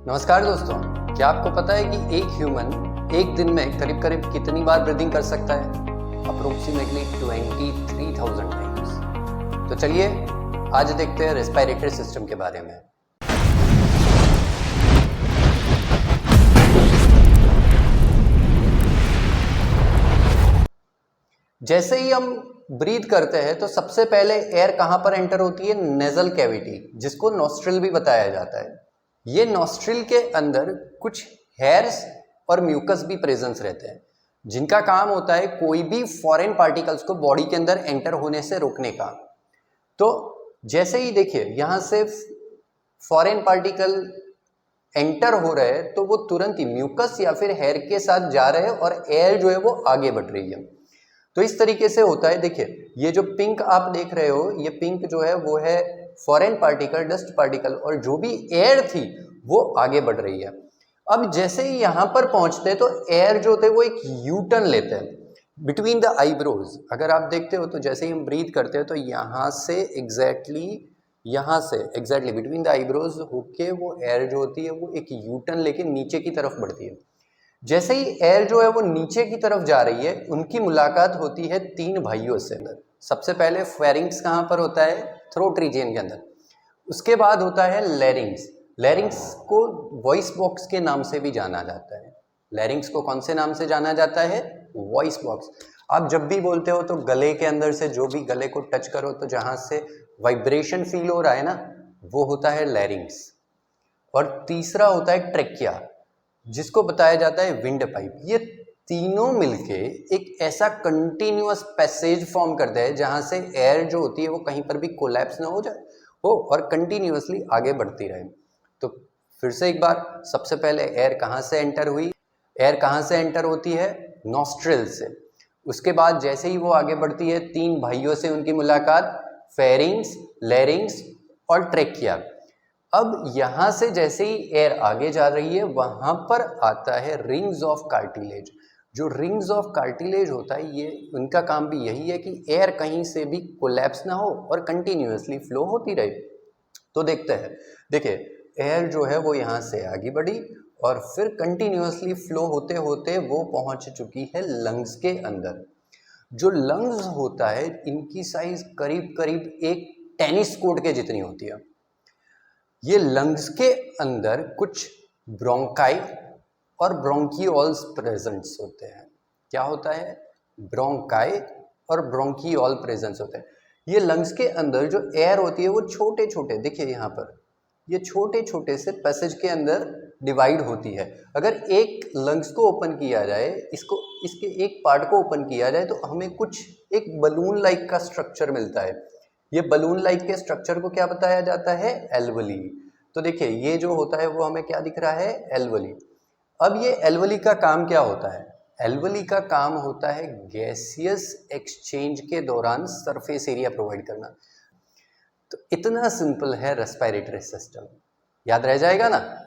नमस्कार दोस्तों, क्या आपको पता है कि एक ह्यूमन एक दिन में करीब करीब कितनी बार ब्रीदिंग कर सकता है? Approximately 23,000 times. तो चलिए आज देखते हैं रेस्पिरेटरी सिस्टम के बारे में। जैसे ही हम ब्रीथ करते हैं तो सबसे पहले एयर कहाँ पर एंटर होती है? नेजल कैविटी, जिसको नॉस्ट्रिल भी बताया जाता है। ये नॉस्ट्रिल के अंदर कुछ हेयर्स और म्यूकस भी प्रेजेंस रहते हैं, जिनका काम होता है कोई भी फॉरेन पार्टिकल्स को बॉडी के अंदर एंटर होने से रोकने का। तो जैसे ही देखिए यहाँ से फॉरेन पार्टिकल एंटर हो रहे हैं तो वो तुरंत ही म्यूकस या फिर हेयर के साथ जा रहे हैं और एयर जो है वो आगे बढ़ रही है। तो इस तरीके से होता है। देखिए ये जो पिंक आप देख रहे हो, ये पिंक जो है वो है फॉरेन पार्टिकल, डस्ट पार्टिकल, और जो भी एयर थी वो आगे बढ़ रही है। अब जैसे ही यहाँ पर पहुंचते हैं तो एयर जो होते हैं वो एक यू टर्न लेते हैं बिटवीन द आईब्रोज। अगर आप देखते हो तो जैसे ही हम ब्रीथ करते हैं तो यहाँ से एग्जैक्टली बिटवीन द आईब्रोज होके वो एयर जो होती है वो एक यू टर्न लेके नीचे की तरफ बढ़ती है। जैसे ही एयर जो है वो नीचे की तरफ जा रही है, उनकी मुलाकात होती है तीन भाइयों से। सबसे पहले फेरिंग्स कहाँ पर होता है? थ्रोट रीजन के अंदर। उसके बाद होता है लैरिंग्स। लैरिंग्स को वॉइस बॉक्स के नाम से भी जाना जाता है। लैरिंग्स को कौन से नाम से जाना जाता है? Voice box. आप जब भी बोलते हो तो गले के अंदर से जो भी गले को टच करो तो जहाँ से वाइब्रेशन फील हो रहा है ना, वो होता है लैरिंग्स। और तीसरा होता है ट्रेकिया, जिसको बताया जाता है विंड पाइप। ये तीनों मिलके एक ऐसा कंटिन्यूअस पैसेज फॉर्म करते हैं जहां से एयर जो होती है वो कहीं पर भी कोलैप्स ना हो जाए हो और कंटिन्यूअसली आगे बढ़ती रहे। तो फिर से एक बार, सबसे पहले एयर कहाँ से एंटर हुई? एयर कहाँ से एंटर होती है? नॉस्ट्रिल से। उसके बाद जैसे ही वो आगे बढ़ती है, तीन भाइयों से उनकी मुलाकात, फेरिंग्स, लैरिंग्स और ट्रेकिया। अब यहाँ से जैसे ही एयर आगे जा रही है वहां पर आता है रिंग्स ऑफ कार्टिलेज। जो रिंग्स ऑफ कार्टिलेज होता है, ये उनका काम भी यही है कि एयर कहीं से भी कोलैप्स ना हो और कंटिन्यूअसली फ्लो होती रहे। तो देखते हैं। देखिए एयर जो है वो यहाँ से आगे बढ़ी और फिर कंटिन्यूअसली फ्लो होते होते वो पहुंच चुकी है लंग्स के अंदर। जो लंग्स होता है, इनकी साइज करीब करीब एक टेनिस कोर्ट के जितनी होती है। ये लंग्स के अंदर कुछ ब्रोंकाई और ब्रोंकियोल्स प्रेजेंट्स होते हैं। क्या होता है? ब्रोंकाई और ब्रोंकियोल प्रेजेंस होते हैं। ये लंग्स के अंदर जो एयर होती है वो छोटे छोटे, देखिए यहाँ पर ये छोटे छोटे से पैसेज के अंदर डिवाइड होती है। अगर एक लंग्स को ओपन किया जाए, इसके एक पार्ट को ओपन किया जाए तो हमें कुछ एक बलून लाइक का स्ट्रक्चर मिलता है। ये बलून लाइक के स्ट्रक्चर को क्या बताया जाता है? एल्वली। तो देखिए ये जो होता है वो हमें क्या दिख रहा है? एल्वली। अब ये एल्वली का काम क्या होता है? एल्वली का काम होता है गैसियस एक्सचेंज के दौरान सरफेस एरिया प्रोवाइड करना। तो इतना सिंपल है रेस्पिरेटरी सिस्टम। याद रह जाएगा ना?